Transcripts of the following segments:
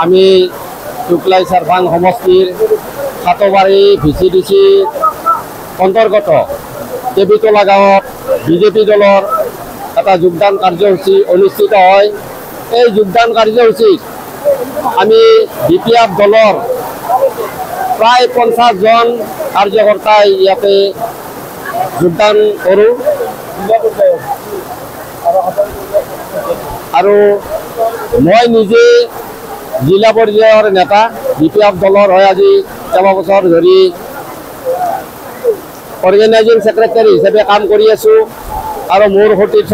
আমি শুক্লাই চাৰভাং সমষ্টিৰ সাতবাৰী VCDC অন্তৰ্গত দেৱীতলা গাঁৱত বিজেপি দলৰ এটা যোগদান কাৰ্যসূচী অনুষ্ঠিত হয়। এই যোগদান কাৰ্যসূচীত আমি BPF দলৰ প্ৰায় 50 জন কাৰ্যকৰ্তাই ইয়াতে যোগদান কৰোঁ আৰু মই নিজে জিলা পৰ্যায়ৰ নেতা BPF দলৰ হয়। আজি কেইবছৰ ধৰি অৰ্গেনাইজিং সেক্ৰেটাৰী হিচাপে কাম কৰি আছোঁ আৰু মোৰ সতীৰ্থ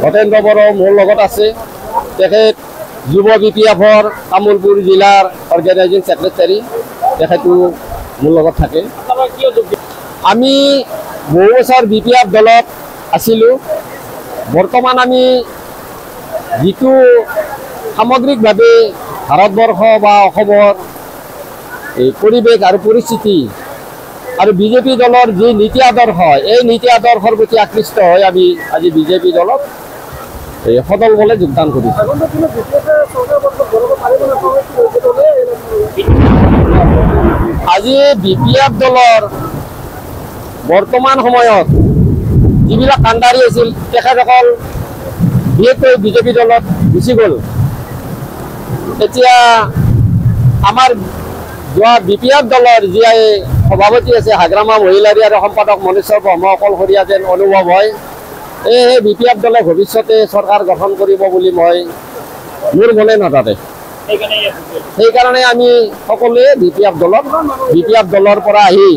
ভটেন্দ্ৰ বড়ো মোৰ লগত আছে। তেখেত যুৱ BPFৰ তামুলপুৰ জিলাৰ অৰ্গেনাইজিং সেক্ৰেটাৰী, তেখেতো মোৰ লগত থাকে। আমি বহু বছৰ BPF দলত আছিলোঁ। বৰ্তমান আমি যিটো সামগ্ৰিকভাৱে ভাৰতবৰ্ষ বা অসমৰ এই পৰিৱেশ আৰু পৰিস্থিতি আৰু বিজেপি দলৰ যি নীতি আদৰ্শ, এই নীতি আদৰ্শৰ প্ৰতি আকৃষ্ট হৈ আমি আজি বিজেপি দলত সদল বলে যোগদান কৰিছোঁ। আজি BPF দলৰ বৰ্তমান সময়ত যিবিলাক কাণ্ডাৰী আছিল তেখেতসকল বিশেষকৈ বিজেপি দলত গুচি গ'ল। এতিয়া আমাৰ যোৱা BPF দলৰ যি সভাপতি আছে হাগ্ৰামা মহিলাৰী আৰু সম্পাদক মনেশ্বৰ ব্ৰহ্ম অকলশৰীয়া যেন অনুভৱ হয়। এই BPF দলে ভৱিষ্যতে চৰকাৰ গঠন কৰিব বুলি মোৰ মনে নাথাকে। সেইকাৰণে আমি সকলোৱে BPF দলৰ পৰা আহি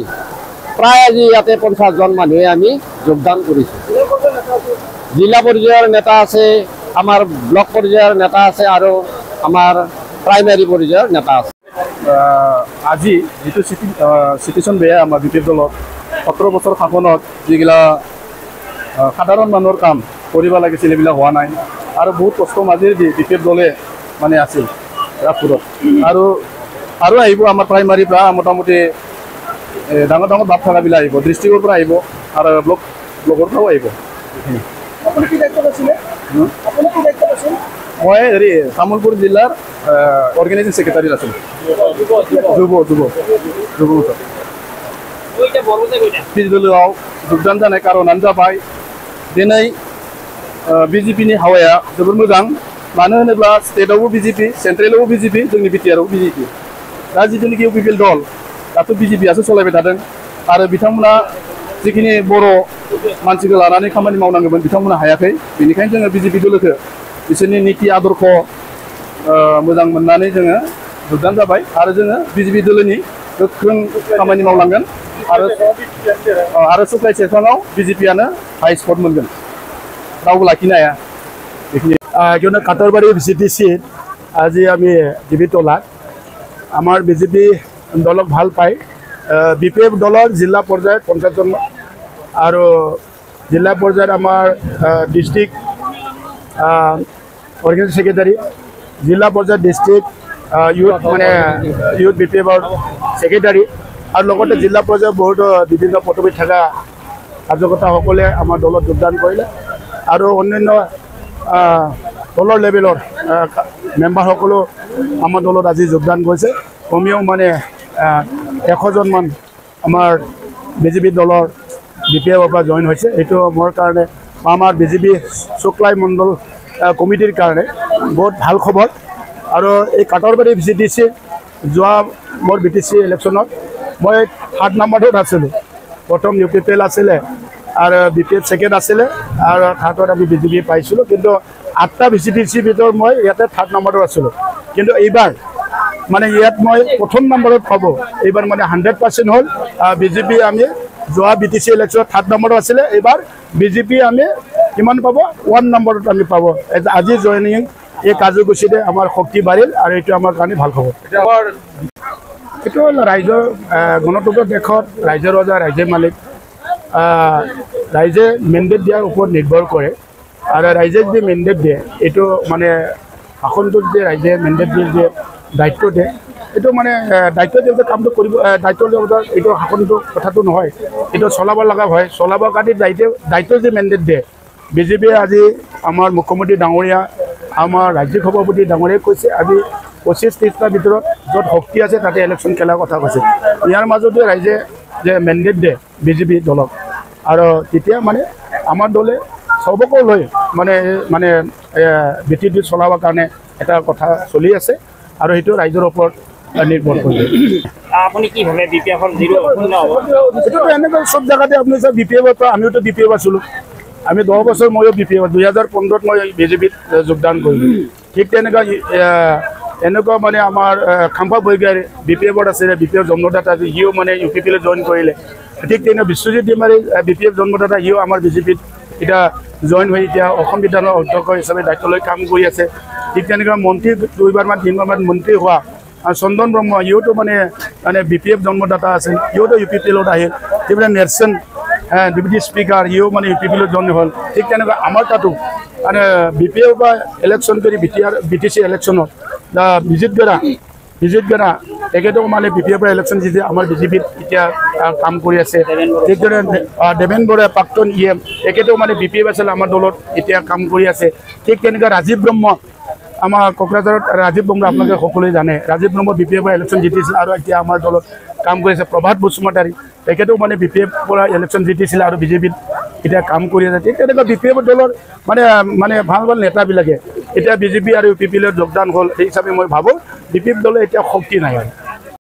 প্ৰায় আজি ইয়াতে 50 জন মানুহে আমি যোগদান কৰিছোঁ। জিলা পৰ্যায়ৰ নেতা আছে, আমাৰ ব্লক পৰ্যায়ৰ নেতা আছে আৰু আমাৰ প্ৰাইমাৰী পৰ্যায়ৰ নেতা আছে। আজি যিটো চিটুৱেশ্যন বেয়া আমাৰ BPF দলত 17 বছৰ শাসনত যিগিলা সাধাৰণ মানুহৰ কাম কৰিব লাগিছিল এইবিলাক হোৱা নাই আৰু বহুত কষ্ট মাজেৰে BPF দলে মানে আছিল ৰাজপুৰত আৰু আহিব আমাৰ প্ৰাইমাৰীৰ পৰা মোটামুটি ডাঙৰ ডাঙৰ বাপ থকাবিলাক আহিব, ডিষ্ট্ৰিক্টৰ পৰা আহিব আৰু ব্লকৰ পৰাও আহিব। মই হেৰি তামুলপুৰ জিলাৰ অৰ্গেনাইজিং সেক্ৰেটাৰী আছিলোঁ। পিছবেলাও যোগদান जानाय कारणानो जाबाय दिनै BJPनि हावाया जोबोर मोजां। मानो होनोब्ला स्टेटआवबो BJP, सेन्ट्रेलावबो BJP, जोंनि बिटिआरआवबो BJP। दा जिथुनिखि UPPL दल दाथ' BJPआसो सलायबाय थादों आरो बिथांमोना जिखिनि बर' मानसिखौ लानानै खामानि मावनांगौमोन बिथांमोना हायाखै। बेनिखायनो जोङो BJP दलखौ बिसोरनि नीति आदर्श मोजां मोननानै जोङो जोगदान जाबाय आरो जोङो BJP दलनि गोख्रों खामानि मावलांगोन आरो सुक्लाय सेरफाङाव BJPआनो हाई स्पट मोनगोन, रावबो लाखिनो हाया। बेखिनि काटरबारी VCDC আজি আমি দেৱীতলাত আমাৰ BJP দলক ভাল পায়। BPF দলৰ জিলা পৰ্যায়ত 50 জন আৰু জিলা পৰ্যায়ত আমাৰ ডিষ্ট্ৰিক্ট অৰ্গেনাইজিং সেক্ৰেটাৰী, জিলা পৰ্যায়ত ডিষ্ট্ৰিক্ট ইউথ BPFৰ সেক্ৰেটাৰী আৰু লগতে জিলা পৰ্যায়ত বহুতো বিভিন্ন পদবীত থকা কাৰ্যকৰ্তাসকলে আমাৰ দলত যোগদান কৰিলে আৰু অন্যান্য দলৰ লেভেলৰ মেম্বাৰসকলেও আমাৰ দলত আজি যোগদান কৰিছে। কমেও মানে 100 জনমান আমাৰ BJP দলৰ BPFৰ পৰা জইন হৈছে। এইটো মোৰ কাৰণে আমাৰ BJP শুক্লাই মণ্ডল কমিটিৰ কাৰণে বহুত ভাল খবৰ। আৰু এই কাটৰবাৰী VCDC যোৱা মোৰ BTC ইলেকশ্যনত মই 3rd নম্বৰত আছিলোঁ। প্ৰথম UPPL আছিলে আৰু BPF ছেকেণ্ড আছিলে আৰু 3ত আমি BJP পাইছিলোঁ। কিন্তু 8টা VCDC ভিতৰত মই ইয়াতে 3rd নম্বৰত আছিলোঁ। কিন্তু এইবাৰ মানে ইয়াত মই প্ৰথম নম্বৰত পাব। এইবাৰ মানে 100% হ'ল। BJP আমি যোৱা BTC ইলেকশ্যনত 3rd নম্বৰত আছিলে, এইবাৰ BJP আমি কিমান পাব 1 নম্বৰত আমি পাব। আজি জইনিং এই কাৰ্যসূচীতে আমাৰ শক্তি বাঢ়িল আৰু এইটো আমাৰ কাৰণে ভাল খবৰ। এইটো হ'ল ৰাইজৰ গণতন্ত্ৰ দেশত ৰাইজৰ ৰজা ৰাইজে মালিক। ৰাইজে মেণ্ডেট দিয়াৰ ওপৰত নিৰ্ভৰ কৰে আৰু ৰাইজে যদি মেণ্ডেট দিয়ে এইটো মানে শাসনটোত যে ৰাইজে মেণ্ডেট দিয়ে দায়িত্ব দিয়ে, এইটো মানে দায়িত্ব দিওঁতে কামটো কৰিব, দায়িত্ব দিওঁতে এইটো শাসনটো কথাটো নহয়, এইটো চলাব লগা হয়। চলাবৰ কাৰণে দায়িত্ব যে মেণ্ডেট দিয়ে BJP আজি আমাৰ মুখ্যমন্ত্ৰী ডাঙৰীয়া আমাৰ ৰাজ্যিক সভাপতি ডাঙৰীয়াই কৈছে আমি 25-30টাৰ ভিতৰত য'ত শক্তি আছে তাতে ইলেকশ্যন খেলাৰ কথা কৈছে ইয়াৰ মাজতে ৰাইজে যে মেণ্ডেট দিয়ে বিজেপি দলক আৰু তেতিয়া মানে আমাৰ দলে সবকো লৈ মানে বিটিডি চলাবৰ কাৰণে এটা কথা চলি আছে আৰু সেইটো ৰাইজৰ ওপৰত নিৰ্ভৰ কৰে আপুনি কি ভাবে বিপিএফৰ জিৰো শূন্য হ'ব এইটো এনেকৈ সব জায়গাতে আপুনি চাই বিপিএফৰ পৰা আমিওতো বিপিএফ আছিলোঁ আমি 10 বছৰ ময়ো বিপিএফ 2015ত মই বিজেপিত যোগদান কৰিলোঁ ঠিক তেনেকুৱা এনেকুৱা মানে আমাৰ খাম্পা বৈগাৰ বিপিএফত আছিলে বিপিএফ জন্মদাতা সিও মানে ইউপিপিলৈ জইন কৰিলে ঠিক তেনেকুৱা বিশ্বজিৎ ডিমাৰী বিপিএফ জন্মদাতা সিও আমাৰ বিজেপিত এতিয়া জইন হৈ এতিয়া অসম বিধানৰ অধ্যক্ষ হিচাপে দায়িত্ব লৈ কাম কৰি আছে ঠিক তেনেকুৱা মন্ত্ৰী 2বাৰমান 3বাৰমান মন্ত্ৰী হোৱা চন্দন ব্ৰহ্ম ইওতো মানে বিপিএফ জন্মদাতা আছিল ইওতো ইউপিপিলত আহিল সেইবিলাক নেৰচন ডেপুটি স্পিকাৰ ইও মানে ইউপিপিলত জইন হ'ল ঠিক তেনেকুৱা আমাৰ তাতো মানে বিপিএফ বা ইলেকশ্যন কৰি বিটিচি ইলেকশ্যনত বিজিত গেৰা তেখেতক মানে বিপিএফৰ ইলেকশ্যন জিতি আমাৰ বিজেপিত এতিয়া কাম কৰি আছে ঠিক দৰে দেবেন বৰা প্ৰাক্তন ইএম তেখেতেও মানে বিপিএফ আছিল আমাৰ দলত এতিয়া কাম কৰি আছে ঠিক তেনেকুৱা ৰাজীৱ ব্ৰহ্ম আমাৰ কোকৰাঝাৰত ৰাজীৱ ব্ৰহ্ম আপোনালোকে সকলোৱে জানে ৰাজীৱ ব্ৰহ্ম বিপিএফৰ ইলেকশ্যন জিতিছিল আৰু এতিয়া আমাৰ দলত কাম কৰি আছে প্ৰভাত বসুমতাৰী তেখেতেও মানে বিপিএফ পৰা ইলেকশ্যন জিতিছিল আৰু বিজেপিত এতিয়া কাম কৰি আছে ঠিক তেনেকুৱা বিপিএফৰ দলৰ মানে ভাল নেতাবিলাকে এতিয়া বিজেপি আৰু ইউপিপিলৈ যোগদান হ'ল সেই হিচাপে মই ভাবোঁ বিপিএফ দলে এতিয়া শক্তি নাই আৰু